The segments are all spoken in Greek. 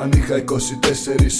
Αν είχα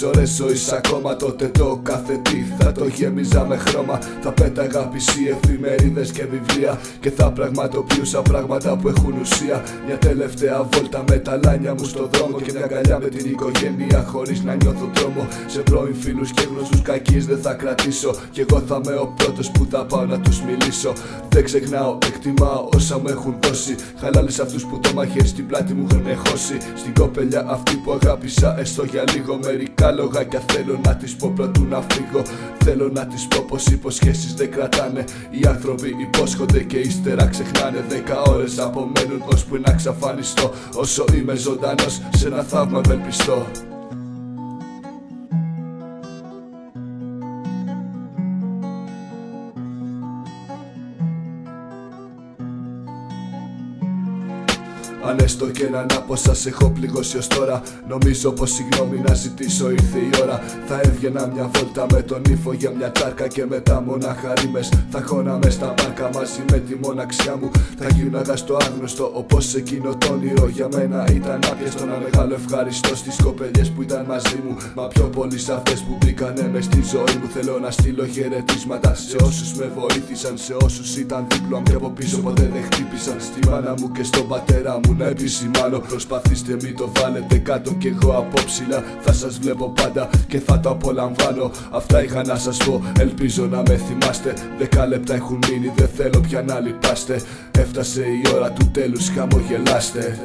24 ώρες ζωής ακόμα, τότε το κάθε τι θα το γέμιζα με χρώμα. Θα πέταγα PC, εφημερίδες και βιβλία και θα πραγματοποιούσα πράγματα που έχουν ουσία. Μια τελευταία βόλτα με τα λάνια μου στο δρόμο και μια αγκαλιά με την οικογένεια χωρίς να νιώθω τρόμο. Σε πρώην φίλους και γνωστούς κακείς δεν θα κρατήσω, κι εγώ θα είμαι ο πρώτος που θα πάω να τους μιλήσω. Δεν ξεχνάω, εκτιμάω όσα μου έχουν δώσει. Χαλάλη σε αυτούς που το μαχαίρι στην πλάτη μου έχουν χώσει. Στην κοπελιά αυτή που αγάπησα έστω για λίγο, μερικά λόγια θέλω να της πω προτού να φύγω. Θέλω να της πω πως υποσχέσεις δεν κρατάνε. Οι άνθρωποι υπόσχονται και ύστερα ξεχνάνε. 10 ώρες απομένουν ώσπου να εξαφανιστώ. Όσο είμαι ζωντανός σε ένα θαύμα ευελπιστώ. Αν έστω και έναν από σας έχω πληγώσει ως τώρα, νομίζω πως συγγνώμη να ζητήσω ήρθε η ώρα. Θα έβγαινα μια βόλτα με τον ύφο για μια τσάρκα και μετά μονάχα ρήμες. Θα χώναμε στα πάρκα μαζί με τη μοναξιά μου. Θα γύρναγα στο άγνωστο όπως εκείνο το όνειρο για μένα ήταν άπιαστο. Ένα μεγάλο ευχαριστώ στις κοπελιές που ήταν μαζί μου, μα πιο πολύ σε αυτές που μπήκανε μες στη ζωή μου. Θέλω να στείλω χαιρετίσματα σε όσους με βοήθησαν, σε όσους ήταν δίπλα μου και από πίσω ποτέ δεν χτύπησαν. Στη μάνα μου και στον πατέρα μου να επισημάνω, προσπαθήστε μην το βάλετε κάτω κι εγώ από ψηλά. Θα σας βλέπω πάντα και θα το απολαμβάνω. Αυτά είχα να σας πω, ελπίζω να με θυμάστε. 10 λεπτά έχουν μείνει, δεν θέλω πια να λυπάστε. Έφτασε η ώρα του τέλους, χαμογελάστε.